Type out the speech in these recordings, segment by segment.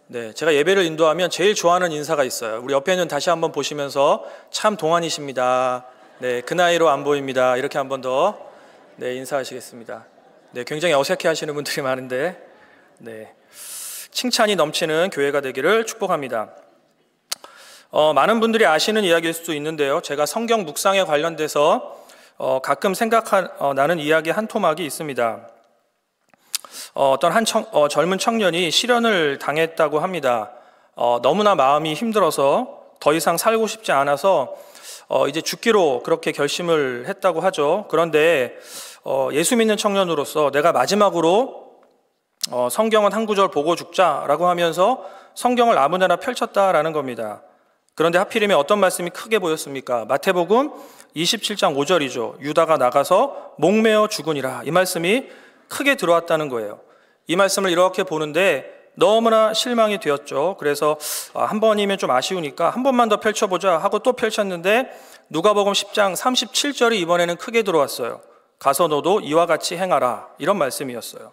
네, 제가 예배를 인도하면 제일 좋아하는 인사가 있어요. 우리 옆에 있는 다시 한번 보시면서 참 동안이십니다. 네, 그 나이로 안 보입니다. 이렇게 한번 더 네, 인사하시겠습니다. 네, 굉장히 어색해 하시는 분들이 많은데 네, 칭찬이 넘치는 교회가 되기를 축복합니다. 많은 분들이 아시는 이야기일 수도 있는데요. 제가 성경 묵상에 관련돼서 가끔 생각나는 이야기 한 토막이 있습니다. 어떤 한 젊은 청년이 실연을 당했다고 합니다. 너무나 마음이 힘들어서 더 이상 살고 싶지 않아서 이제 죽기로 그렇게 결심을 했다고 하죠. 그런데 예수 믿는 청년으로서 내가 마지막으로 성경은 한 구절 보고 죽자라고 하면서 성경을 아무데나 펼쳤다라는 겁니다. 그런데 하필이면 어떤 말씀이 크게 보였습니까? 마태복음 27장 5절이죠. 유다가 나가서 목매어 죽으니라. 이 말씀이 크게 들어왔다는 거예요. 이 말씀을 이렇게 보는데 너무나 실망이 되었죠. 그래서 한 번이면 좀 아쉬우니까 한 번만 더 펼쳐보자 하고 또 펼쳤는데 누가복음 10장 37절이 이번에는 크게 들어왔어요. 가서 너도 이와 같이 행하라. 이런 말씀이었어요.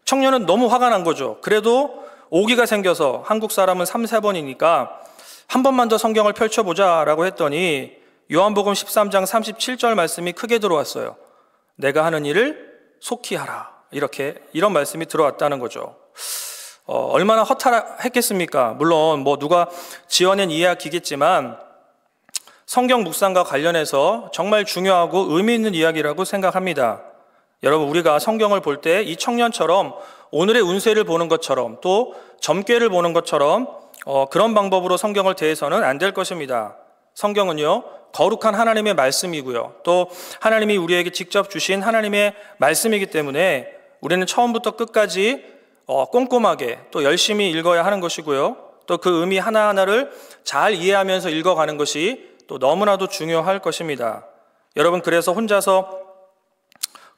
청년은 너무 화가 난 거죠. 그래도 오기가 생겨서 한국 사람은 3, 4번이니까 한 번만 더 성경을 펼쳐보자 라고 했더니 요한복음 13장 37절 말씀이 크게 들어왔어요. 내가 하는 일을 속히 하라. 이런 말씀이 들어왔다는 거죠. 얼마나 허탈했겠습니까? 물론 누가 지어낸 이야기겠지만 성경 묵상과 관련해서 정말 중요하고 의미 있는 이야기라고 생각합니다. 여러분, 우리가 성경을 볼 때 이 청년처럼 오늘의 운세를 보는 것처럼 또 점괘를 보는 것처럼 그런 방법으로 성경을 대해서는 안 될 것입니다. 성경은요, 거룩한 하나님의 말씀이고요. 또 하나님이 우리에게 직접 주신 하나님의 말씀이기 때문에 우리는 처음부터 끝까지 꼼꼼하게 또 열심히 읽어야 하는 것이고요. 또 그 의미 하나하나를 잘 이해하면서 읽어가는 것이 또 너무나도 중요할 것입니다. 여러분, 그래서 혼자서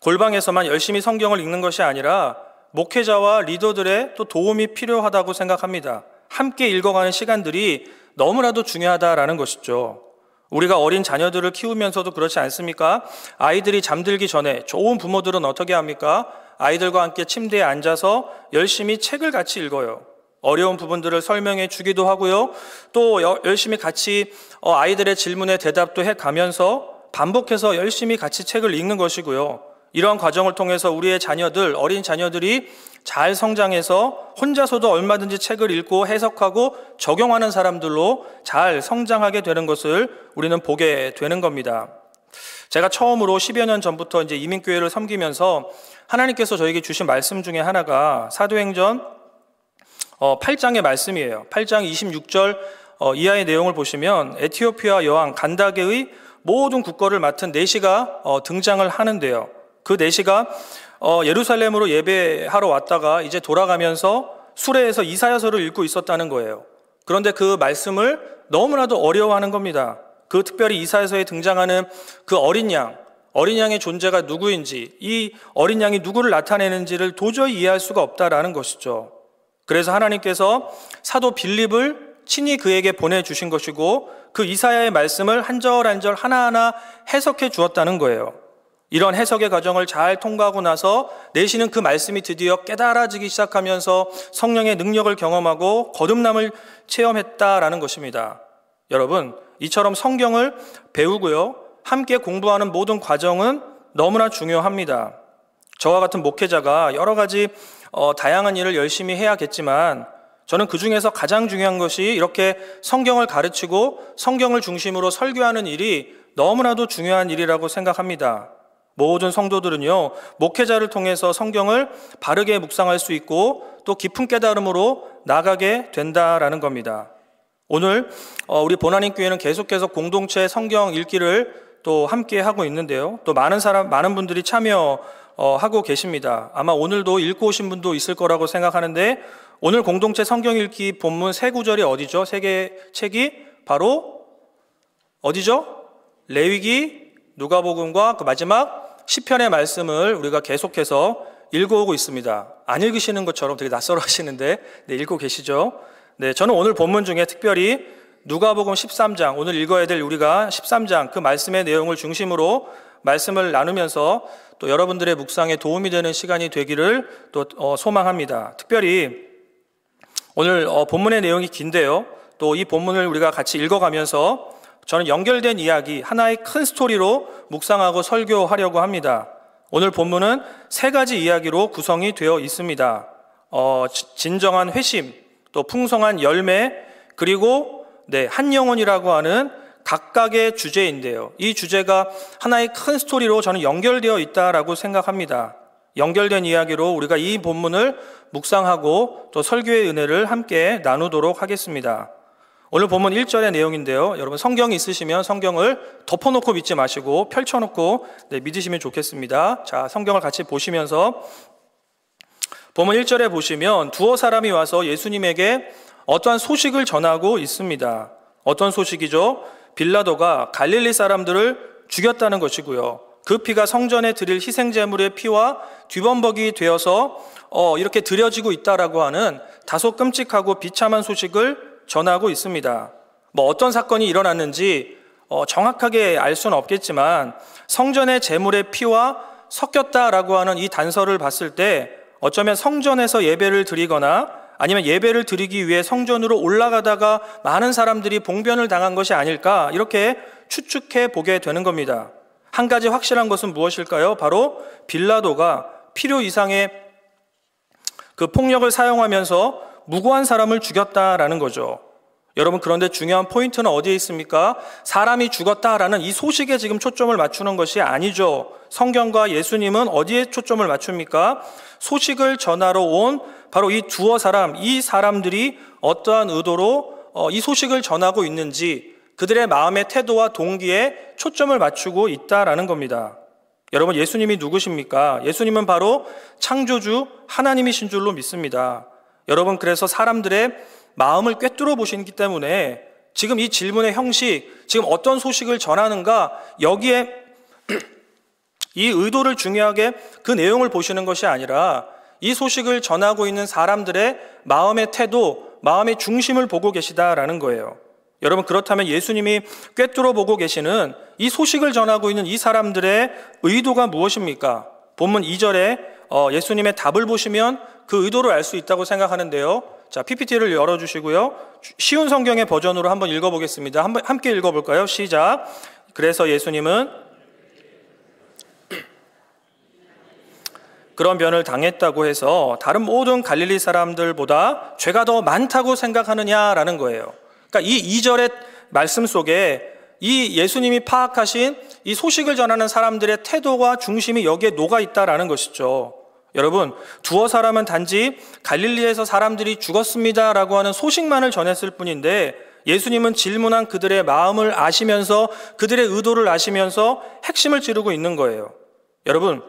골방에서만 열심히 성경을 읽는 것이 아니라 목회자와 리더들의 또 도움이 필요하다고 생각합니다. 함께 읽어가는 시간들이 너무나도 중요하다라는 것이죠. 우리가 어린 자녀들을 키우면서도 그렇지 않습니까? 아이들이 잠들기 전에 좋은 부모들은 어떻게 합니까? 아이들과 함께 침대에 앉아서 열심히 책을 같이 읽어요. 어려운 부분들을 설명해 주기도 하고요. 또 열심히 같이 아이들의 질문에 대답도 해가면서 반복해서 열심히 같이 책을 읽는 것이고요. 이러한 과정을 통해서 우리의 자녀들, 어린 자녀들이 잘 성장해서 혼자서도 얼마든지 책을 읽고 해석하고 적용하는 사람들로 잘 성장하게 되는 것을 우리는 보게 되는 겁니다. 제가 처음으로 10여 년 전부터 이제 이민교회를 섬기면서 하나님께서 저에게 주신 말씀 중에 하나가 사도행전 8장의 말씀이에요. 8장 26절 이하의 내용을 보시면 에티오피아 여왕 간다게의 모든 국거를 맡은 내시가 등장을 하는데요. 그 내시가 예루살렘으로 예배하러 왔다가 이제 돌아가면서 수레에서 이사야서를 읽고 있었다는 거예요. 그런데 그 말씀을 너무나도 어려워하는 겁니다. 그 특별히 이사야서에 등장하는 그 어린 양의 존재가 누구인지, 이 어린 양이 누구를 나타내는지를 도저히 이해할 수가 없다라는 것이죠. 그래서 하나님께서 사도 빌립을 친히 그에게 보내주신 것이고 그 이사야의 말씀을 한 절 한 절 하나하나 해석해 주었다는 거예요. 이런 해석의 과정을 잘 통과하고 나서 내시는 그 말씀이 드디어 깨달아지기 시작하면서 성령의 능력을 경험하고 거듭남을 체험했다라는 것입니다. 여러분, 이처럼 성경을 배우고요, 함께 공부하는 모든 과정은 너무나 중요합니다. 저와 같은 목회자가 여러 가지 다양한 일을 열심히 해야겠지만 저는 그 중에서 가장 중요한 것이 이렇게 성경을 가르치고 성경을 중심으로 설교하는 일이 너무나도 중요한 일이라고 생각합니다. 모든 성도들은요, 목회자를 통해서 성경을 바르게 묵상할 수 있고 또 깊은 깨달음으로 나가게 된다라는 겁니다. 오늘 우리 보나님교회는 계속해서 공동체 성경 읽기를 또 함께 하고 있는데요. 또 많은 분들이 참여하고 계십니다. 아마 오늘도 읽고 오신 분도 있을 거라고 생각하는데 오늘 공동체 성경 읽기 본문 세 구절이 어디죠? 세 개의 책이 바로 어디죠? 레위기, 누가복음과 그 마지막 시편의 말씀을 우리가 계속해서 읽어오고 있습니다. 안 읽으시는 것처럼 되게 낯설어 하시는데 네, 읽고 계시죠? 네, 저는 오늘 본문 중에 특별히 누가복음 13장, 오늘 읽어야 될 우리가 13장 그 말씀의 내용을 중심으로 말씀을 나누면서 또 여러분들의 묵상에 도움이 되는 시간이 되기를 또 소망합니다. 특별히 오늘 본문의 내용이 긴데요. 또 이 본문을 우리가 같이 읽어가면서 저는 연결된 이야기, 하나의 큰 스토리로 묵상하고 설교하려고 합니다. 오늘 본문은 세 가지 이야기로 구성이 되어 있습니다. 진정한 회심, 또 풍성한 열매, 그리고 한 영혼이라고 하는 각각의 주제인데요. 이 주제가 하나의 큰 스토리로 저는 연결되어 있다라고 생각합니다. 연결된 이야기로 우리가 이 본문을 묵상하고 또 설교의 은혜를 함께 나누도록 하겠습니다. 오늘 본문 1절의 내용인데요. 여러분 성경이 있으시면 성경을 덮어놓고 믿지 마시고 펼쳐놓고 믿으시면 좋겠습니다. 자, 성경을 같이 보시면서 본문 1절에 보시면 두어 사람이 와서 예수님에게 어떠한 소식을 전하고 있습니다. 어떤 소식이죠? 빌라도가 갈릴리 사람들을 죽였다는 것이고요. 그 피가 성전에 드릴 희생제물의 피와 뒤범벅이 되어서 이렇게 드려지고 있다라고 하는 다소 끔찍하고 비참한 소식을 전하고 있습니다. 어떤 사건이 일어났는지 정확하게 알 수는 없겠지만 성전의 제물의 피와 섞였다라고 하는 이 단서를 봤을 때 어쩌면 성전에서 예배를 드리거나 아니면 예배를 드리기 위해 성전으로 올라가다가 많은 사람들이 봉변을 당한 것이 아닐까 이렇게 추측해 보게 되는 겁니다. 한 가지 확실한 것은 무엇일까요? 바로 빌라도가 필요 이상의 그 폭력을 사용하면서 무고한 사람을 죽였다라는 거죠. 여러분, 그런데 중요한 포인트는 어디에 있습니까? 사람이 죽었다라는 이 소식에 지금 초점을 맞추는 것이 아니죠. 성경과 예수님은 어디에 초점을 맞춥니까? 소식을 전하러 온 바로 이 두어 사람, 이 사람들이 어떠한 의도로 이 소식을 전하고 있는지 그들의 마음의 태도와 동기에 초점을 맞추고 있다라는 겁니다. 여러분, 예수님이 누구십니까? 예수님은 바로 창조주 하나님이신 줄로 믿습니다. 여러분, 그래서 사람들의 마음을 꿰뚫어 보시기 때문에 지금 이 질문의 형식, 지금 어떤 소식을 전하는가, 여기에 이 의도를 중요하게 그 내용을 보시는 것이 아니라 이 소식을 전하고 있는 사람들의 마음의 태도, 마음의 중심을 보고 계시다라는 거예요. 여러분, 그렇다면 예수님이 꿰뚫어 보고 계시는 이 소식을 전하고 있는 이 사람들의 의도가 무엇입니까? 본문 2절에 예수님의 답을 보시면 그 의도를 알 수 있다고 생각하는데요. 자, PPT를 열어주시고요. 쉬운 성경의 버전으로 한번 읽어보겠습니다. 함께 읽어볼까요? 시작. 그래서 예수님은 그런 변을 당했다고 해서 다른 모든 갈릴리 사람들보다 죄가 더 많다고 생각하느냐라는 거예요. 그러니까 이 2절의 말씀 속에 이 예수님이 파악하신 이 소식을 전하는 사람들의 태도와 중심이 여기에 녹아 있다라는 것이죠. 여러분, 두어 사람은 단지 갈릴리에서 사람들이 죽었습니다라고 하는 소식만을 전했을 뿐인데 예수님은 질문한 그들의 마음을 아시면서 그들의 의도를 아시면서 핵심을 찌르고 있는 거예요. 여러분,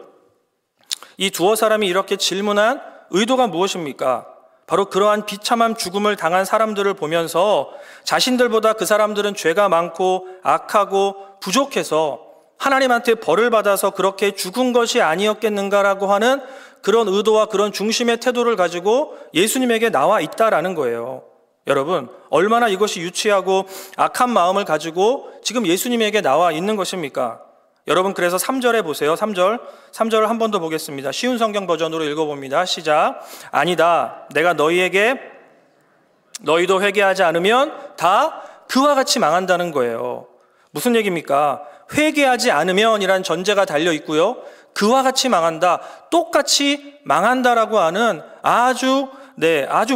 이 두어 사람이 이렇게 질문한 의도가 무엇입니까? 바로 그러한 비참한 죽음을 당한 사람들을 보면서 자신들보다 그 사람들은 죄가 많고 악하고 부족해서 하나님한테 벌을 받아서 그렇게 죽은 것이 아니었겠는가라고 하는 그런 의도와 그런 중심의 태도를 가지고 예수님에게 나와 있다라는 거예요. 여러분, 얼마나 이것이 유치하고 악한 마음을 가지고 지금 예수님에게 나와 있는 것입니까? 여러분, 그래서 3절에 보세요. 3절을 한 번 더 보겠습니다. 쉬운 성경 버전으로 읽어봅니다. 시작. 아니다. 내가 너희도 회개하지 않으면 다 그와 같이 망한다는 거예요. 무슨 얘기입니까? 회개하지 않으면이란 전제가 달려 있고요. 그와 같이 망한다, 똑같이 망한다라고 하는 아주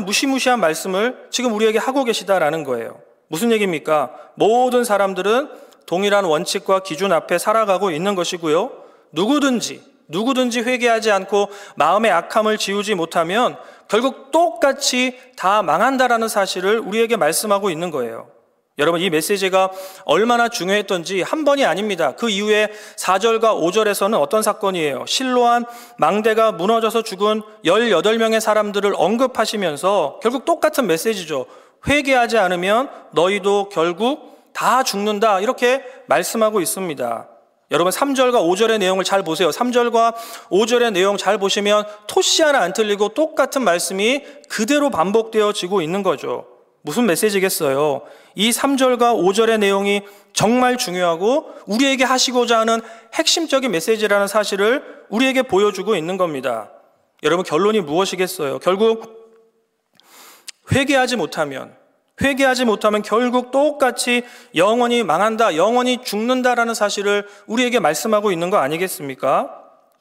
무시무시한 말씀을 지금 우리에게 하고 계시다라는 거예요. 무슨 얘기입니까? 모든 사람들은 동일한 원칙과 기준 앞에 살아가고 있는 것이고요. 누구든지 회개하지 않고 마음의 악함을 지우지 못하면 결국 똑같이 다 망한다라는 사실을 우리에게 말씀하고 있는 거예요. 여러분, 이 메시지가 얼마나 중요했던지 한 번이 아닙니다. 그 이후에 4절과 5절에서는 어떤 사건이에요? 실로암 망대가 무너져서 죽은 18명의 사람들을 언급하시면서 결국 똑같은 메시지죠. 회개하지 않으면 너희도 결국 다 죽는다, 이렇게 말씀하고 있습니다. 여러분, 3절과 5절의 내용을 잘 보세요. 3절과 5절의 내용 잘 보시면 토시 하나 안 틀리고 똑같은 말씀이 그대로 반복되어지고 있는 거죠. 무슨 메시지겠어요? 이 3절과 5절의 내용이 정말 중요하고 우리에게 하시고자 하는 핵심적인 메시지라는 사실을 우리에게 보여주고 있는 겁니다. 여러분, 결론이 무엇이겠어요? 결국 회개하지 못하면 결국 똑같이 영원히 망한다, 영원히 죽는다라는 사실을 우리에게 말씀하고 있는 거 아니겠습니까?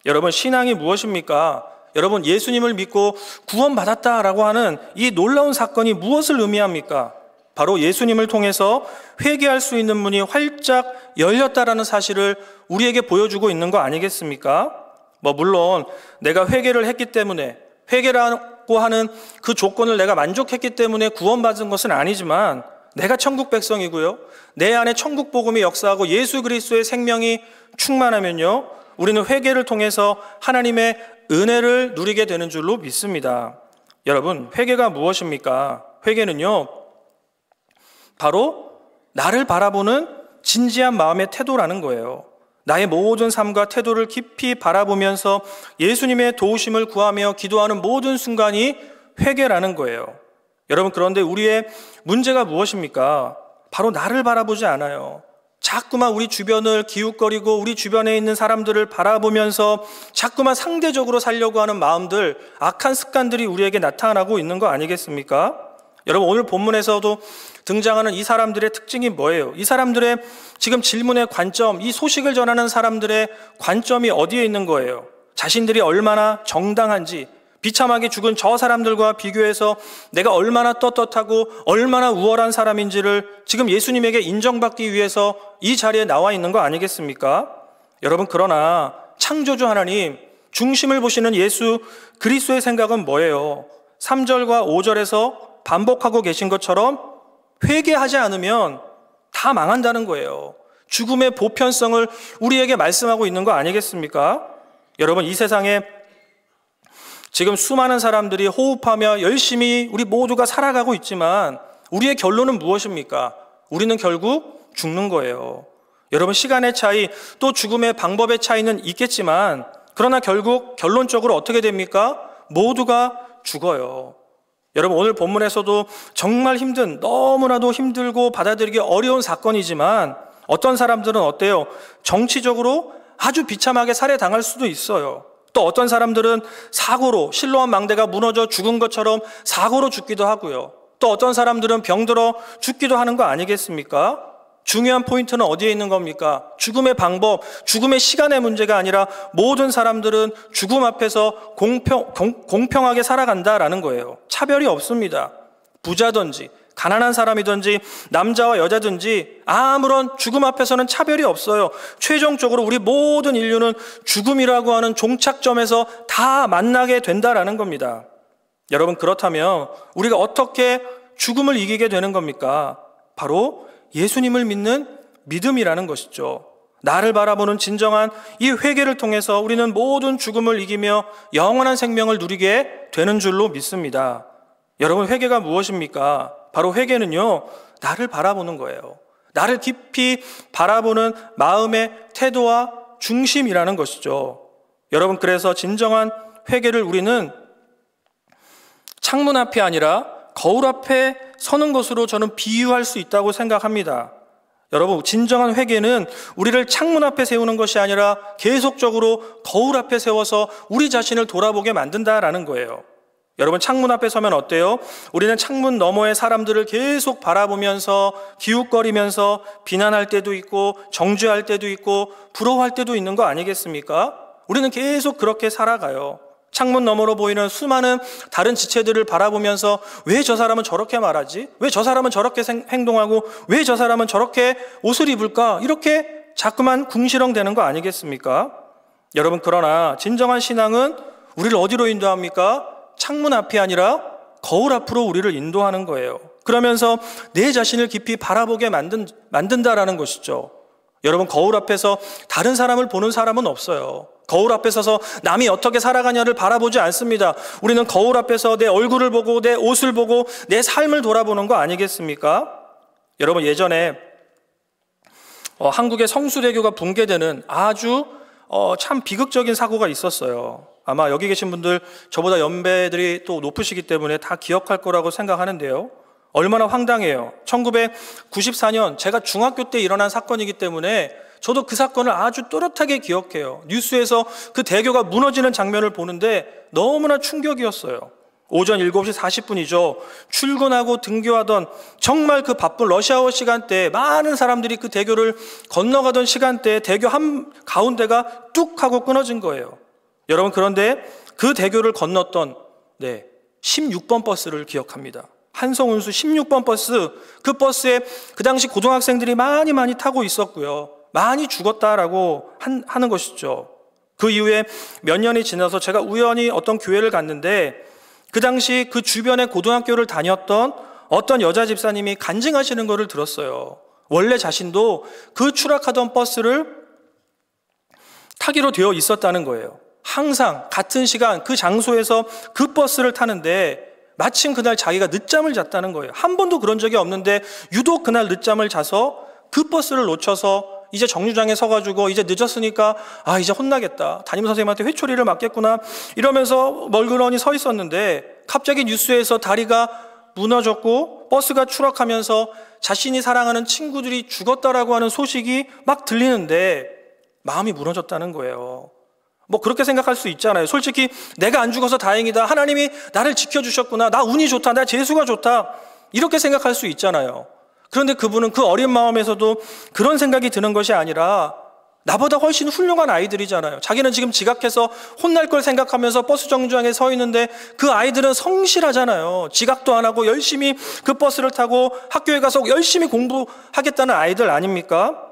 여러분, 신앙이 무엇입니까? 여러분, 예수님을 믿고 구원받았다라고 하는 이 놀라운 사건이 무엇을 의미합니까? 바로 예수님을 통해서 회개할 수 있는 문이 활짝 열렸다라는 사실을 우리에게 보여주고 있는 거 아니겠습니까? 물론 내가 회개를 했기 때문에, 회개라고 하는 그 조건을 내가 만족했기 때문에 구원받은 것은 아니지만, 내가 천국 백성이고요, 내 안에 천국 복음이 역사하고 예수 그리스도의 생명이 충만하면요, 우리는 회개를 통해서 하나님의 은혜를 누리게 되는 줄로 믿습니다. 여러분, 회개가 무엇입니까? 회개는요, 바로 나를 바라보는 진지한 마음의 태도라는 거예요. 나의 모든 삶과 태도를 깊이 바라보면서 예수님의 도우심을 구하며 기도하는 모든 순간이 회개라는 거예요. 여러분, 그런데 우리의 문제가 무엇입니까? 바로 나를 바라보지 않아요. 자꾸만 우리 주변을 기웃거리고 우리 주변에 있는 사람들을 바라보면서 자꾸만 상대적으로 살려고 하는 마음들, 악한 습관들이 우리에게 나타나고 있는 거 아니겠습니까? 여러분, 오늘 본문에서도 등장하는 이 사람들의 특징이 뭐예요? 이 사람들의 지금 질문의 관점, 이 소식을 전하는 사람들의 관점이 어디에 있는 거예요? 자신들이 얼마나 정당한지, 비참하게 죽은 저 사람들과 비교해서 내가 얼마나 떳떳하고 얼마나 우월한 사람인지를 지금 예수님에게 인정받기 위해서 이 자리에 나와 있는 거 아니겠습니까? 여러분, 그러나 창조주 하나님 중심을 보시는 예수 그리스도의 생각은 뭐예요? 3절과 5절에서 반복하고 계신 것처럼 회개하지 않으면 다 망한다는 거예요. 죽음의 보편성을 우리에게 말씀하고 있는 거 아니겠습니까? 여러분, 이 세상에 지금 수많은 사람들이 호흡하며 열심히 우리 모두가 살아가고 있지만 우리의 결론은 무엇입니까? 우리는 결국 죽는 거예요. 여러분, 시간의 차이, 또 죽음의 방법의 차이는 있겠지만, 그러나 결국 결론적으로 어떻게 됩니까? 모두가 죽어요. 여러분, 오늘 본문에서도 정말 너무나도 힘들고 받아들이기 어려운 사건이지만, 어떤 사람들은 어때요? 정치적으로 아주 비참하게 살해당할 수도 있어요. 또 어떤 사람들은 사고로, 실로암 망대가 무너져 죽은 것처럼 사고로 죽기도 하고요. 또 어떤 사람들은 병들어 죽기도 하는 거 아니겠습니까? 중요한 포인트는 어디에 있는 겁니까? 죽음의 방법, 죽음의 시간의 문제가 아니라 모든 사람들은 죽음 앞에서 공평하게 살아간다라는 거예요. 차별이 없습니다. 부자든지 가난한 사람이든지 남자와 여자든지 아무런 죽음 앞에서는 차별이 없어요. 최종적으로 우리 모든 인류는 죽음이라고 하는 종착점에서 다 만나게 된다라는 겁니다. 여러분, 그렇다면 우리가 어떻게 죽음을 이기게 되는 겁니까? 바로 예수님을 믿는 믿음이라는 것이죠. 나를 바라보는 진정한 이 회개를 통해서 우리는 모든 죽음을 이기며 영원한 생명을 누리게 되는 줄로 믿습니다. 여러분, 회개가 무엇입니까? 바로 회개는요, 나를 바라보는 거예요. 나를 깊이 바라보는 마음의 태도와 중심이라는 것이죠. 여러분, 그래서 진정한 회개를 우리는 창문 앞이 아니라 거울 앞에 서는 것으로 저는 비유할 수 있다고 생각합니다. 여러분, 진정한 회개는 우리를 창문 앞에 세우는 것이 아니라 계속적으로 거울 앞에 세워서 우리 자신을 돌아보게 만든다라는 거예요. 여러분, 창문 앞에 서면 어때요? 우리는 창문 너머의 사람들을 계속 바라보면서 기웃거리면서 비난할 때도 있고 정죄할 때도 있고 부러워할 때도 있는 거 아니겠습니까? 우리는 계속 그렇게 살아가요. 창문 너머로 보이는 수많은 다른 지체들을 바라보면서 왜 저 사람은 저렇게 말하지? 왜 저 사람은 저렇게 행동하고 왜 저 사람은 저렇게 옷을 입을까? 이렇게 자꾸만 궁시렁대는 거 아니겠습니까? 여러분, 그러나 진정한 신앙은 우리를 어디로 인도합니까? 창문 앞이 아니라 거울 앞으로 우리를 인도하는 거예요. 그러면서 내 자신을 깊이 바라보게 만든다라는 것이죠. 여러분, 거울 앞에서 다른 사람을 보는 사람은 없어요. 거울 앞에 서서 남이 어떻게 살아가냐를 바라보지 않습니다. 우리는 거울 앞에서 내 얼굴을 보고 내 옷을 보고 내 삶을 돌아보는 거 아니겠습니까? 여러분, 예전에 한국의 성수대교가 붕괴되는 아주 참 비극적인 사고가 있었어요. 아마 여기 계신 분들 저보다 연배들이 또 높으시기 때문에 다 기억할 거라고 생각하는데요. 얼마나 황당해요. 1994년 제가 중학교 때 일어난 사건이기 때문에 저도 그 사건을 아주 또렷하게 기억해요. 뉴스에서 그 대교가 무너지는 장면을 보는데 너무나 충격이었어요. 오전 7시 40분이죠. 출근하고 등교하던 정말 그 바쁜 러시아워 시간대에 많은 사람들이 그 대교를 건너가던 시간대에 대교 한 가운데가 뚝 하고 끊어진 거예요. 여러분, 그런데 그 대교를 건넜던 16번 버스를 기억합니다. 한성운수 16번 버스, 그 버스에 그 당시 고등학생들이 많이 타고 있었고요. 많이 죽었다라고 하는 것이죠. 그 이후에 몇 년이 지나서 제가 우연히 어떤 교회를 갔는데 그 당시 그 주변에 고등학교를 다녔던 어떤 여자 집사님이 간증하시는 것을 들었어요. 원래 자신도 그 추락하던 버스를 타기로 되어 있었다는 거예요. 항상 같은 시간 그 장소에서 그 버스를 타는데 마침 그날 자기가 늦잠을 잤다는 거예요. 한 번도 그런 적이 없는데 유독 그날 늦잠을 자서 그 버스를 놓쳐서 이제 정류장에 서가지고 이제 늦었으니까 이제 혼나겠다, 담임선생님한테 회초리를 맞겠구나 이러면서 멀그러니 서 있었는데 갑자기 뉴스에서 다리가 무너졌고 버스가 추락하면서 자신이 사랑하는 친구들이 죽었다라고 하는 소식이 막 들리는데 마음이 무너졌다는 거예요. 뭐 그렇게 생각할 수 있잖아요. 솔직히 내가 안 죽어서 다행이다, 하나님이 나를 지켜주셨구나, 나 운이 좋다, 나 재수가 좋다, 이렇게 생각할 수 있잖아요. 그런데 그분은 그 어린 마음에서도 그런 생각이 드는 것이 아니라 나보다 훨씬 훌륭한 아이들이잖아요. 자기는 지금 지각해서 혼날 걸 생각하면서 버스 정류장에 서 있는데 그 아이들은 성실하잖아요. 지각도 안 하고 열심히 그 버스를 타고 학교에 가서 열심히 공부하겠다는 아이들 아닙니까?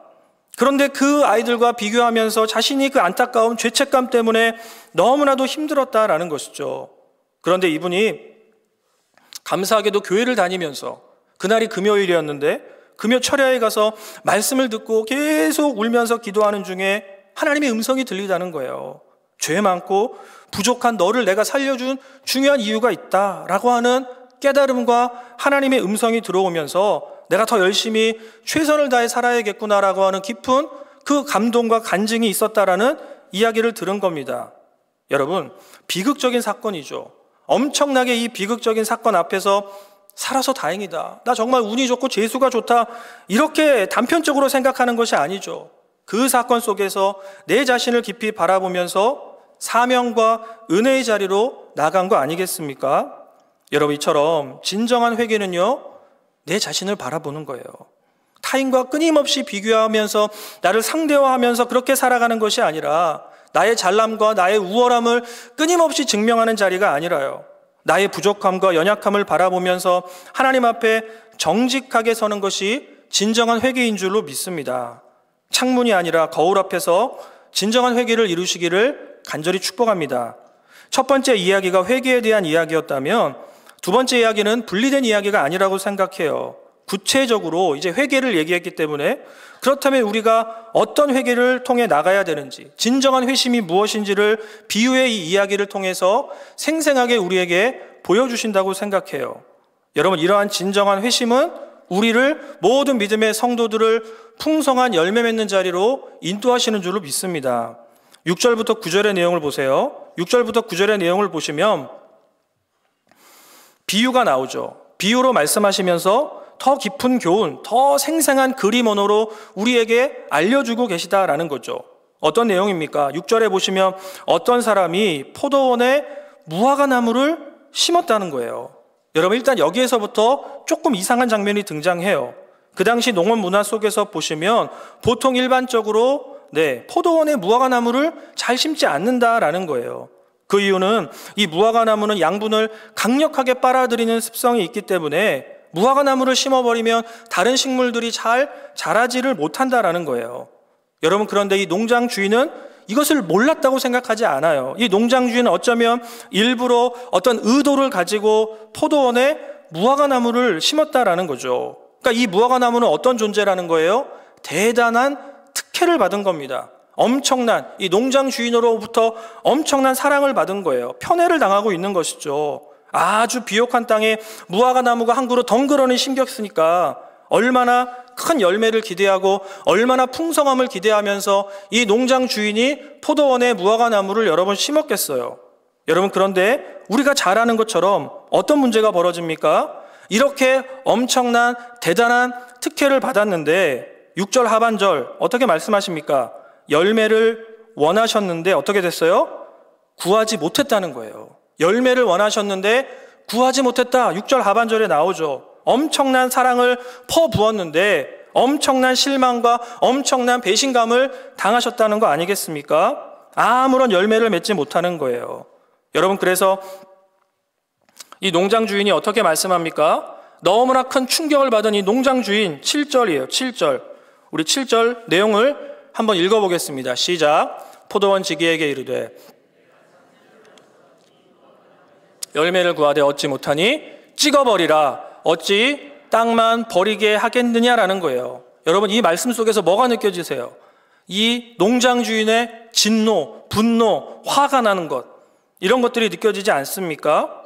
그런데 그 아이들과 비교하면서 자신이 그 안타까운 죄책감 때문에 너무나도 힘들었다라는 것이죠. 그런데 이분이 감사하게도 교회를 다니면서 그날이 금요일이었는데 금요 철야에 가서 말씀을 듣고 계속 울면서 기도하는 중에 하나님의 음성이 들리다는 거예요. 죄 많고 부족한 너를 내가 살려준 중요한 이유가 있다라고 하는 깨달음과 하나님의 음성이 들어오면서 내가 더 열심히 최선을 다해 살아야겠구나라고 하는 깊은 그 감동과 간증이 있었다라는 이야기를 들은 겁니다. 여러분, 비극적인 사건이죠. 엄청나게 이 비극적인 사건 앞에서 살아서 다행이다, 나 정말 운이 좋고 재수가 좋다, 이렇게 단편적으로 생각하는 것이 아니죠. 그 사건 속에서 내 자신을 깊이 바라보면서 사명과 은혜의 자리로 나간 거 아니겠습니까? 여러분, 이처럼 진정한 회개는요, 내 자신을 바라보는 거예요. 타인과 끊임없이 비교하면서 나를 상대화하면서 그렇게 살아가는 것이 아니라 나의 잘남과 나의 우월함을 끊임없이 증명하는 자리가 아니라요, 나의 부족함과 연약함을 바라보면서 하나님 앞에 정직하게 서는 것이 진정한 회개인 줄로 믿습니다. 창문이 아니라 거울 앞에서 진정한 회개를 이루시기를 간절히 축복합니다. 첫 번째 이야기가 회개에 대한 이야기였다면 두 번째 이야기는 분리된 이야기가 아니라고 생각해요. 구체적으로 이제 회개를 얘기했기 때문에 그렇다면 우리가 어떤 회개를 통해 나가야 되는지, 진정한 회심이 무엇인지를 비유의 이 이야기를 통해서 생생하게 우리에게 보여주신다고 생각해요. 여러분, 이러한 진정한 회심은 우리를 모든 믿음의 성도들을 풍성한 열매 맺는 자리로 인도하시는 줄로 믿습니다. 6절부터 9절의 내용을 보세요. 6절부터 9절의 내용을 보시면 비유가 나오죠. 비유로 말씀하시면서 더 깊은 교훈, 더 생생한 그림 언어로 우리에게 알려주고 계시다라는 거죠. 어떤 내용입니까? 6절에 보시면 어떤 사람이 포도원에 무화과 나무를 심었다는 거예요. 여러분, 일단 여기에서부터 조금 이상한 장면이 등장해요. 그 당시 농업 문화 속에서 보시면 보통 일반적으로 포도원에 무화과 나무를 잘 심지 않는다라는 거예요. 그 이유는 이 무화과 나무는 양분을 강력하게 빨아들이는 습성이 있기 때문에 무화과 나무를 심어버리면 다른 식물들이 잘 자라지를 못한다라는 거예요. 여러분, 그런데 이 농장 주인은 이것을 몰랐다고 생각하지 않아요. 이 농장 주인은 어쩌면 일부러 어떤 의도를 가지고 포도원에 무화과 나무를 심었다라는 거죠. 그러니까 이 무화과 나무는 어떤 존재라는 거예요? 대단한 특혜를 받은 겁니다. 엄청난, 이 농장 주인으로부터 엄청난 사랑을 받은 거예요. 편애를 당하고 있는 것이죠. 아주 비옥한 땅에 무화과 나무가 한 그루 덩그러니 심겼으니까 얼마나 큰 열매를 기대하고 얼마나 풍성함을 기대하면서 이 농장 주인이 포도원에 무화과 나무를 여러 번 심었겠어요. 여러분, 그런데 우리가 잘 아는 것처럼 어떤 문제가 벌어집니까? 이렇게 엄청난 대단한 특혜를 받았는데 6절 하반절 어떻게 말씀하십니까? 열매를 원하셨는데 어떻게 됐어요? 구하지 못했다는 거예요. 열매를 원하셨는데 구하지 못했다. 6절 하반절에 나오죠. 엄청난 사랑을 퍼부었는데 엄청난 실망과 엄청난 배신감을 당하셨다는 거 아니겠습니까? 아무런 열매를 맺지 못하는 거예요. 여러분, 그래서 이 농장 주인이 어떻게 말씀합니까? 너무나 큰 충격을 받은 이 농장 주인, 7절이에요. 7절. 우리 7절 내용을 한번 읽어보겠습니다. 시작. 포도원 지기에게 이르되 열매를 구하되 얻지 못하니 찍어버리라. 어찌 땅만 버리게 하겠느냐라는 거예요. 여러분, 이 말씀 속에서 뭐가 느껴지세요? 이 농장 주인의 진노, 분노, 화가 나는 것, 이런 것들이 느껴지지 않습니까?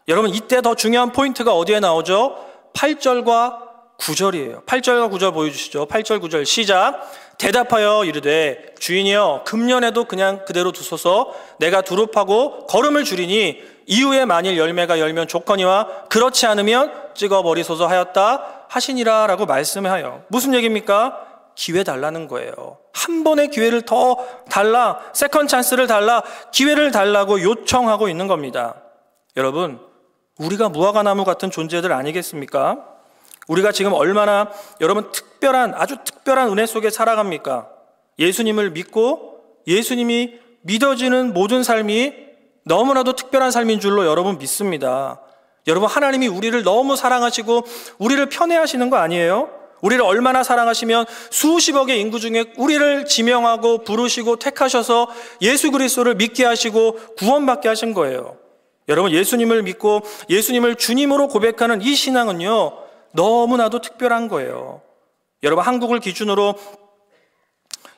여러분, 이때 더 중요한 포인트가 어디에 나오죠? 8절과 9절이에요. 8절과 9절 보여주시죠. 8절 9절 시작. 대답하여 이르되 주인이여 금년에도 그냥 그대로 두소서. 내가 두릅하고 거름을 줄이니 이후에 만일 열매가 열면 좋거니와 그렇지 않으면 찍어버리소서 하였다 하시니라 라고 말씀해요. 무슨 얘기입니까? 기회 달라는 거예요. 한 번의 기회를 더 달라, 세컨 찬스를 달라, 기회를 달라고 요청하고 있는 겁니다. 여러분, 우리가 무화과나무 같은 존재들 아니겠습니까? 우리가 지금 얼마나 여러분 아주 특별한 은혜 속에 살아갑니까? 예수님을 믿고 예수님이 믿어지는 모든 삶이 너무나도 특별한 삶인 줄로 여러분 믿습니다. 여러분, 하나님이 우리를 너무 사랑하시고 우리를 편애하시는 거 아니에요? 우리를 얼마나 사랑하시면 수십억의 인구 중에 우리를 지명하고 부르시고 택하셔서 예수 그리스도를 믿게 하시고 구원받게 하신 거예요. 여러분, 예수님을 믿고 예수님을 주님으로 고백하는 이 신앙은요, 너무나도 특별한 거예요. 여러분, 한국을 기준으로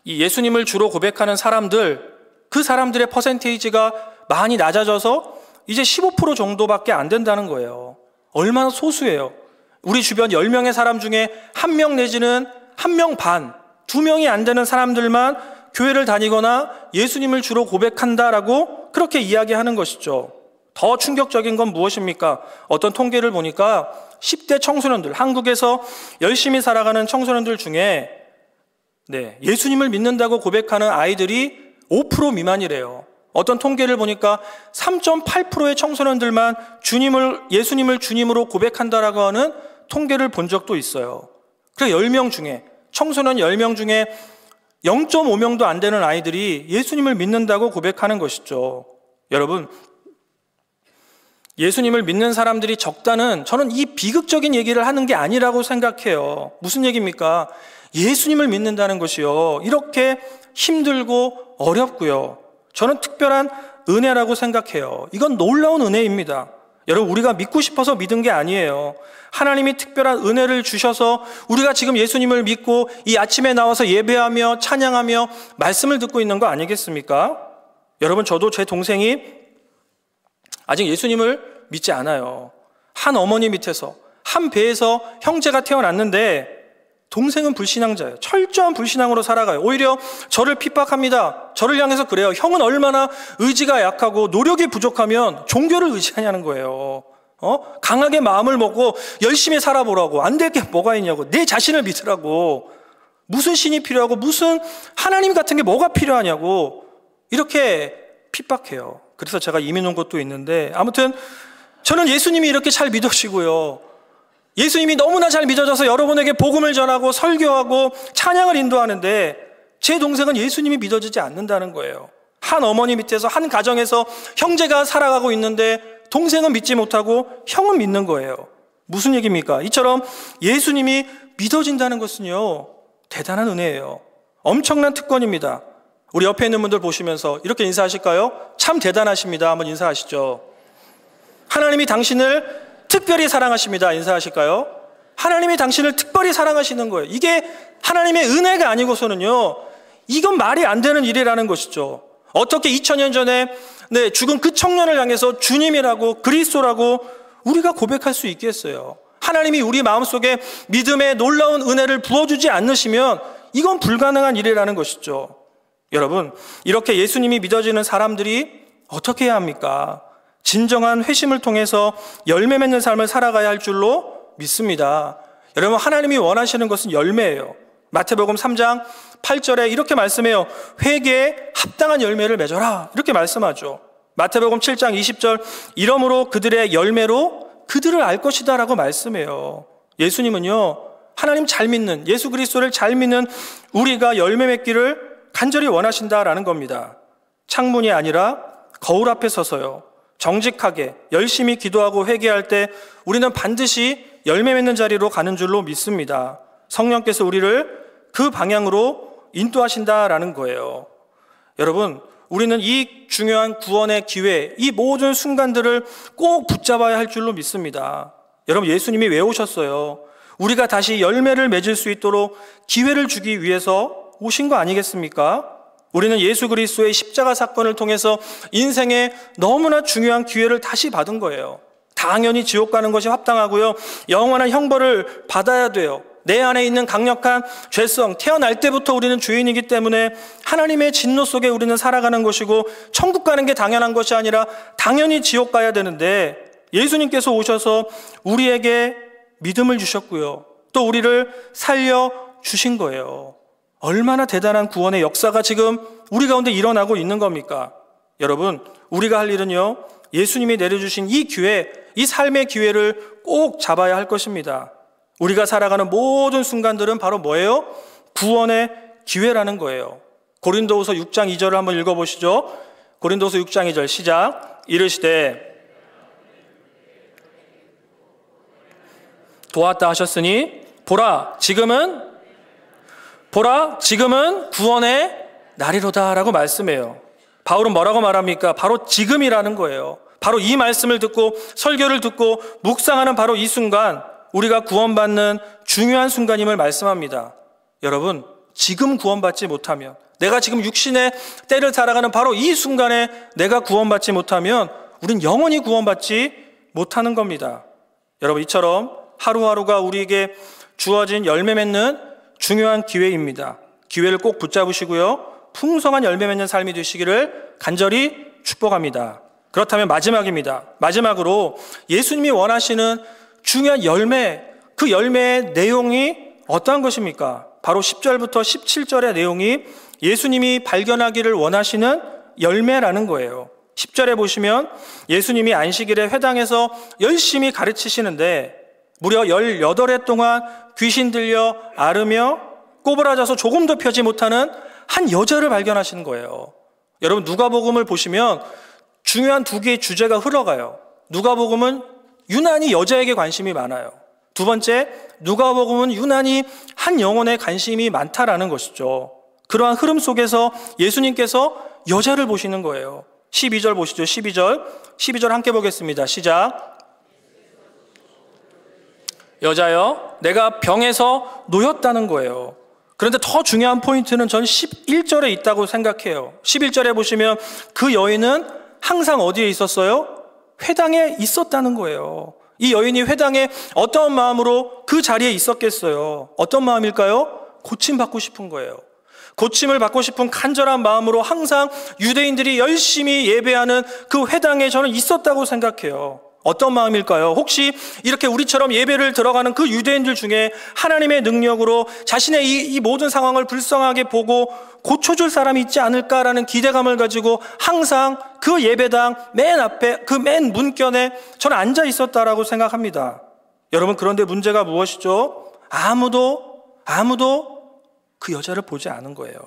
이 예수님을 주로 고백하는 사람들, 그 사람들의 퍼센테이지가 많이 낮아져서 이제 15% 정도밖에 안 된다는 거예요. 얼마나 소수예요. 우리 주변 10명의 사람 중에 1명 내지는 1명 반, 2명이 안 되는 사람들만 교회를 다니거나 예수님을 주로 고백한다라고 그렇게 이야기하는 것이죠. 더 충격적인 건 무엇입니까? 어떤 통계를 보니까 10대 청소년들, 한국에서 열심히 살아가는 청소년들 중에 예수님을 믿는다고 고백하는 아이들이 5% 미만이래요. 어떤 통계를 보니까 3.8%의 청소년들만 예수님을 주님으로 고백한다라고 하는 통계를 본 적도 있어요. 그래서 10명 중에, 청소년 10명 중에 0.5명도 안 되는 아이들이 예수님을 믿는다고 고백하는 것이죠. 여러분, 예수님을 믿는 사람들이 적다는, 저는 이 비극적인 얘기를 하는 게 아니라고 생각해요. 무슨 얘기입니까? 예수님을 믿는다는 것이요, 이렇게 힘들고 어렵고요, 저는 특별한 은혜라고 생각해요. 이건 놀라운 은혜입니다. 여러분, 우리가 믿고 싶어서 믿은 게 아니에요. 하나님이 특별한 은혜를 주셔서 우리가 지금 예수님을 믿고 이 아침에 나와서 예배하며 찬양하며 말씀을 듣고 있는 거 아니겠습니까? 여러분, 저도 제 동생이 아직 예수님을 믿지 않아요. 한 어머니 밑에서, 한 배에서 형제가 태어났는데 동생은 불신앙자예요. 철저한 불신앙으로 살아가요. 오히려 저를 핍박합니다. 저를 향해서 그래요. 형은 얼마나 의지가 약하고 노력이 부족하면 종교를 의지하냐는 거예요. 강하게 마음을 먹고 열심히 살아보라고. 안 될 게 뭐가 있냐고. 내 자신을 믿으라고. 무슨 신이 필요하고 무슨 하나님 같은 게 뭐가 필요하냐고. 이렇게 핍박해요. 그래서 제가 이민 온 것도 있는데, 아무튼 저는 예수님이 이렇게 잘 믿으시고요, 예수님이 너무나 잘 믿어져서 여러분에게 복음을 전하고 설교하고 찬양을 인도하는데 제 동생은 예수님이 믿어지지 않는다는 거예요. 한 어머니 밑에서, 한 가정에서 형제가 살아가고 있는데 동생은 믿지 못하고 형은 믿는 거예요. 무슨 얘기입니까? 이처럼 예수님이 믿어진다는 것은요, 대단한 은혜예요. 엄청난 특권입니다. 우리 옆에 있는 분들 보시면서 이렇게 인사하실까요? 참 대단하십니다. 한번 인사하시죠. 하나님이 당신을 특별히 사랑하십니다. 인사하실까요? 하나님이 당신을 특별히 사랑하시는 거예요. 이게 하나님의 은혜가 아니고서는요, 이건 말이 안 되는 일이라는 것이죠. 어떻게 2000년 전에 죽은 그 청년을 향해서 주님이라고, 그리스도라고 우리가 고백할 수 있겠어요? 하나님이 우리 마음속에 믿음의 놀라운 은혜를 부어주지 않으시면 이건 불가능한 일이라는 것이죠. 여러분, 이렇게 예수님이 믿어지는 사람들이 어떻게 해야 합니까? 진정한 회심을 통해서 열매 맺는 삶을 살아가야 할 줄로 믿습니다. 여러분, 하나님이 원하시는 것은 열매예요. 마태복음 3장 8절에 이렇게 말씀해요. 회개에 합당한 열매를 맺어라, 이렇게 말씀하죠. 마태복음 7장 20절 이러므로 그들의 열매로 그들을 알 것이다 라고 말씀해요. 예수님은요, 하나님 잘 믿는, 예수 그리스도를 잘 믿는 우리가 열매 맺기를 간절히 원하신다라는 겁니다. 창문이 아니라 거울 앞에 서서요, 정직하게 열심히 기도하고 회개할 때 우리는 반드시 열매 맺는 자리로 가는 줄로 믿습니다. 성령께서 우리를 그 방향으로 인도하신다라는 거예요. 여러분, 우리는 이 중요한 구원의 기회, 이 모든 순간들을 꼭 붙잡아야 할 줄로 믿습니다. 여러분, 예수님이 왜 오셨어요? 우리가 다시 열매를 맺을 수 있도록 기회를 주기 위해서 오신 거 아니겠습니까? 우리는 예수 그리스도의 십자가 사건을 통해서 인생에 너무나 중요한 기회를 다시 받은 거예요. 당연히 지옥 가는 것이 합당하고요, 영원한 형벌을 받아야 돼요. 내 안에 있는 강력한 죄성, 태어날 때부터 우리는 죄인이기 때문에 하나님의 진노 속에 우리는 살아가는 것이고 천국 가는 게 당연한 것이 아니라 당연히 지옥 가야 되는데, 예수님께서 오셔서 우리에게 믿음을 주셨고요, 또 우리를 살려주신 거예요. 얼마나 대단한 구원의 역사가 지금 우리 가운데 일어나고 있는 겁니까? 여러분, 우리가 할 일은요, 예수님이 내려주신 이 기회, 이 삶의 기회를 꼭 잡아야 할 것입니다. 우리가 살아가는 모든 순간들은 바로 뭐예요? 구원의 기회라는 거예요. 고린도후서 6장 2절을 한번 읽어보시죠. 고린도후서 6장 2절 시작. 이르시되 도왔다 하셨으니 보라 지금은 구원의 날이로다 라고 말씀해요. 바울은 뭐라고 말합니까? 바로 지금이라는 거예요. 바로 이 말씀을 듣고 설교를 듣고 묵상하는 바로 이 순간, 우리가 구원받는 중요한 순간임을 말씀합니다. 여러분, 지금 구원받지 못하면, 내가 지금 육신의 때를 살아가는 바로 이 순간에 내가 구원받지 못하면 우린 영원히 구원받지 못하는 겁니다. 여러분, 이처럼 하루하루가 우리에게 주어진 열매 맺는 중요한 기회입니다. 기회를 꼭 붙잡으시고요, 풍성한 열매 맺는 삶이 되시기를 간절히 축복합니다. 그렇다면 마지막입니다. 마지막으로 예수님이 원하시는 중요한 열매, 그 열매의 내용이 어떠한 것입니까? 바로 10절부터 17절의 내용이 예수님이 발견하기를 원하시는 열매라는 거예요. 10절에 보시면 예수님이 안식일에 회당에서 열심히 가르치시는데 무려 18해 동안 귀신 들려 앓으며 꼬부라져서 조금도 펴지 못하는 한 여자를 발견하시는 거예요. 여러분, 누가복음을 보시면 중요한 두 개의 주제가 흘러가요. 누가복음은 유난히 여자에게 관심이 많아요. 두 번째, 누가복음은 유난히 한 영혼에 관심이 많다라는 것이죠. 그러한 흐름 속에서 예수님께서 여자를 보시는 거예요. 12절 보시죠. 12절 함께 보겠습니다. 시작. 여자여, 내가 병에서 놓였다는 거예요. 그런데 더 중요한 포인트는 전 11절에 있다고 생각해요. 11절에 보시면 그 여인은 항상 어디에 있었어요? 회당에 있었다는 거예요. 이 여인이 회당에 어떤 마음으로 그 자리에 있었겠어요? 어떤 마음일까요? 고침받고 싶은 거예요. 고침을 받고 싶은 간절한 마음으로 항상 유대인들이 열심히 예배하는 그 회당에 저는 있었다고 생각해요. 어떤 마음일까요? 혹시 이렇게 우리처럼 예배를 들어가는 그 유대인들 중에 하나님의 능력으로 자신의 이 모든 상황을 불쌍하게 보고 고쳐줄 사람이 있지 않을까라는 기대감을 가지고 항상 그 예배당 맨 앞에 그 맨 문견에 저는 앉아 있었다라고 생각합니다. 여러분, 그런데 문제가 무엇이죠? 아무도 그 여자를 보지 않은 거예요.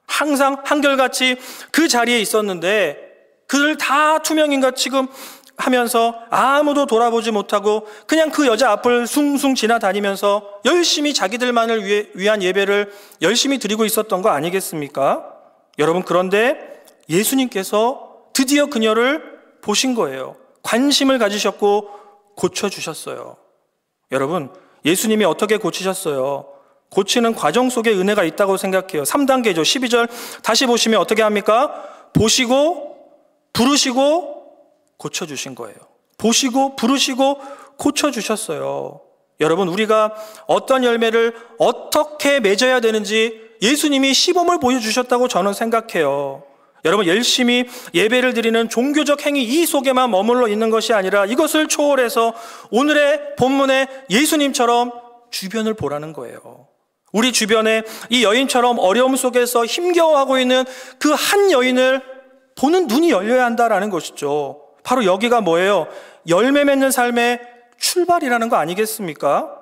항상 한결같이 그 자리에 있었는데 그들 다 투명인가 지금 하면서 아무도 돌아보지 못하고 그냥 그 여자 앞을 숭숭 지나다니면서 열심히 자기들만을 위한 예배를 열심히 드리고 있었던 거 아니겠습니까? 여러분, 그런데 예수님께서 드디어 그녀를 보신 거예요. 관심을 가지셨고 고쳐주셨어요. 여러분, 예수님이 어떻게 고치셨어요? 고치는 과정 속에 은혜가 있다고 생각해요. 3단계죠. 12절 다시 보시면 어떻게 합니까? 보시고 부르시고 고쳐주신 거예요. 보시고 부르시고 고쳐주셨어요. 여러분, 우리가 어떤 열매를 어떻게 맺어야 되는지 예수님이 시범을 보여주셨다고 저는 생각해요. 여러분, 열심히 예배를 드리는 종교적 행위 이 속에만 머물러 있는 것이 아니라 이것을 초월해서 오늘의 본문의 예수님처럼 주변을 보라는 거예요. 우리 주변에 이 여인처럼 어려움 속에서 힘겨워하고 있는 그 한 여인을 보는 눈이 열려야 한다라는 것이죠. 바로 여기가 뭐예요? 열매 맺는 삶의 출발이라는 거 아니겠습니까?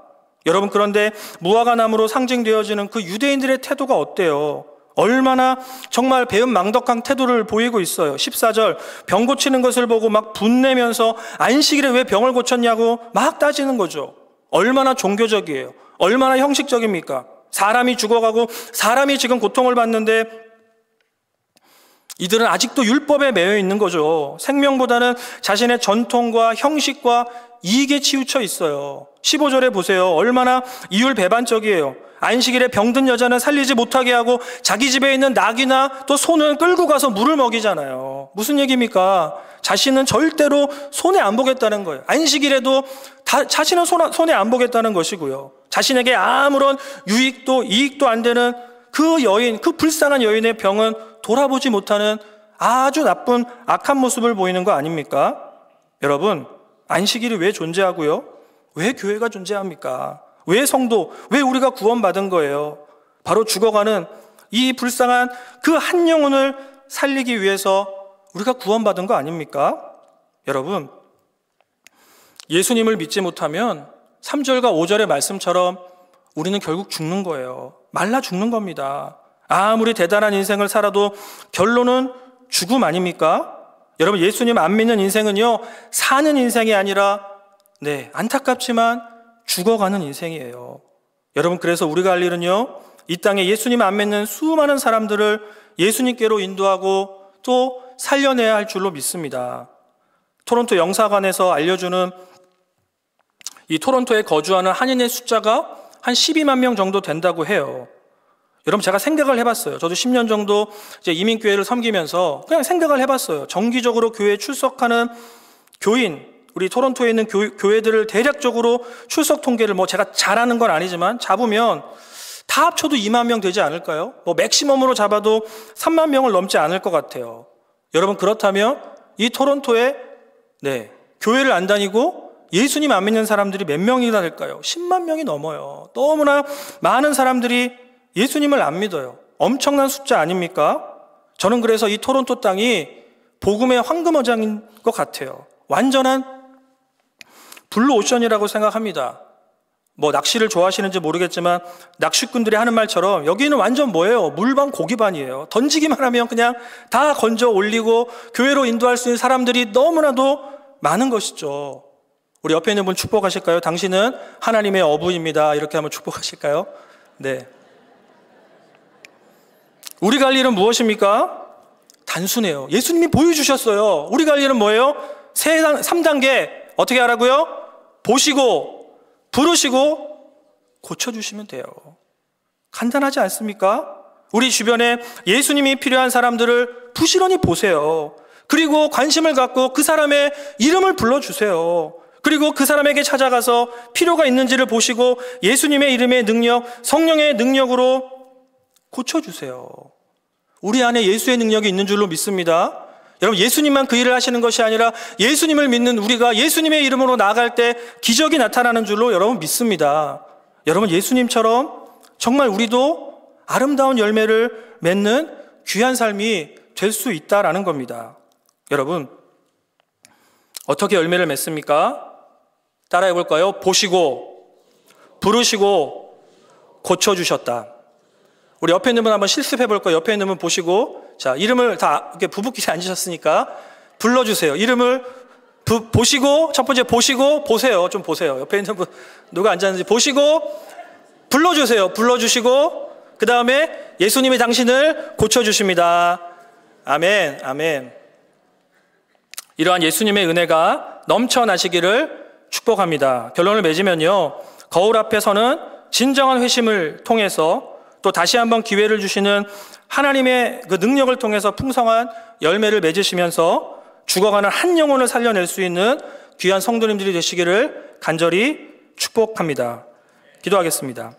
여러분, 그런데 무화과 나무로 상징되어지는 그 유대인들의 태도가 어때요? 얼마나 정말 배은망덕한 태도를 보이고 있어요. 14절, 병 고치는 것을 보고 막 분내면서 안식일에 왜 병을 고쳤냐고 막 따지는 거죠. 얼마나 종교적이에요. 얼마나 형식적입니까? 사람이 죽어가고 사람이 지금 고통을 받는데 이들은 아직도 율법에 매여 있는 거죠. 생명보다는 자신의 전통과 형식과 이익에 치우쳐 있어요. 15절에 보세요. 얼마나 이율배반적이에요. 안식일에 병든 여자는 살리지 못하게 하고 자기 집에 있는 낙이나 또 소는 끌고 가서 물을 먹이잖아요. 무슨 얘기입니까? 자신은 절대로 손해 안 보겠다는 거예요. 안식일에도 자신은 손해 안 보겠다는 것이고요. 자신에게 아무런 유익도 이익도 안 되는 그 여인, 그 불쌍한 여인의 병은 돌아보지 못하는 아주 나쁜 악한 모습을 보이는 거 아닙니까? 여러분, 안식일이 왜 존재하고요? 왜 교회가 존재합니까? 왜 성도, 왜 우리가 구원받은 거예요? 바로 죽어가는 이 불쌍한 그 한 영혼을 살리기 위해서 우리가 구원받은 거 아닙니까? 여러분, 예수님을 믿지 못하면 3절과 5절의 말씀처럼 우리는 결국 죽는 거예요. 말라 죽는 겁니다. 아무리 대단한 인생을 살아도 결론은 죽음 아닙니까? 여러분, 예수님 안 믿는 인생은요, 사는 인생이 아니라 안타깝지만 죽어가는 인생이에요. 여러분, 그래서 우리가 할 일은요, 이 땅에 예수님 안 믿는 수많은 사람들을 예수님께로 인도하고 또 살려내야 할 줄로 믿습니다. 토론토 영사관에서 알려주는 이 토론토에 거주하는 한인의 숫자가 한 12만 명 정도 된다고 해요. 여러분, 제가 생각을 해봤어요. 저도 10년 정도 이제 이민교회를 섬기면서 그냥 생각을 해봤어요. 정기적으로 교회에 출석하는 교인, 우리 토론토에 있는 교회들을 대략적으로 출석 통계를 제가 잘하는 건 아니지만 잡으면 다 합쳐도 2만 명 되지 않을까요? 맥시멈으로 잡아도 3만 명을 넘지 않을 것 같아요. 여러분, 그렇다면 이 토론토에 교회를 안 다니고 예수님 안 믿는 사람들이 몇 명이나 될까요? 10만 명이 넘어요. 너무나 많은 사람들이 예수님을 안 믿어요. 엄청난 숫자 아닙니까? 저는 그래서 이 토론토 땅이 복음의 황금어장인 것 같아요. 완전한 블루오션이라고 생각합니다. 낚시를 좋아하시는지 모르겠지만 낚시꾼들이 하는 말처럼 여기는 완전 뭐예요? 물반 고기반이에요. 던지기만 하면 그냥 다 건져 올리고 교회로 인도할 수 있는 사람들이 너무나도 많은 것이죠. 우리 옆에 있는 분 축복하실까요? 당신은 하나님의 어부입니다. 이렇게 한번 축복하실까요? 네. 우리가 할 일은 무엇입니까? 단순해요. 예수님이 보여주셨어요. 우리가 할 일은 뭐예요? 3단계 어떻게 하라고요? 보시고 부르시고 고쳐주시면 돼요. 간단하지 않습니까? 우리 주변에 예수님이 필요한 사람들을 부지런히 보세요. 그리고 관심을 갖고 그 사람의 이름을 불러주세요. 그리고 그 사람에게 찾아가서 필요가 있는지를 보시고 예수님의 이름의 능력, 성령의 능력으로 고쳐주세요. 우리 안에 예수의 능력이 있는 줄로 믿습니다. 여러분, 예수님만 그 일을 하시는 것이 아니라 예수님을 믿는 우리가 예수님의 이름으로 나아갈 때 기적이 나타나는 줄로 여러분 믿습니다. 여러분, 예수님처럼 정말 우리도 아름다운 열매를 맺는 귀한 삶이 될 수 있다라는 겁니다. 여러분, 어떻게 열매를 맺습니까? 따라해 볼까요? 보시고 부르시고 고쳐주셨다. 우리 옆에 있는 분 한번 실습해 볼까요? 옆에 있는 분 보시고, 자, 이름을 다 이렇게 부부끼리 앉으셨으니까 불러주세요. 이름을 보시고, 첫 번째 보시고 보세요. 좀 보세요. 옆에 있는 분 누가 앉았는지 보시고 불러주세요. 불러주시고 그 다음에 예수님이 당신을 고쳐주십니다. 아멘, 아멘. 이러한 예수님의 은혜가 넘쳐나시기를 축복합니다. 결론을 맺으면요, 거울 앞에서는 진정한 회심을 통해서 또 다시 한번 기회를 주시는 하나님의 그 능력을 통해서 풍성한 열매를 맺으시면서 죽어가는 한 영혼을 살려낼 수 있는 귀한 성도님들이 되시기를 간절히 축복합니다. 기도하겠습니다.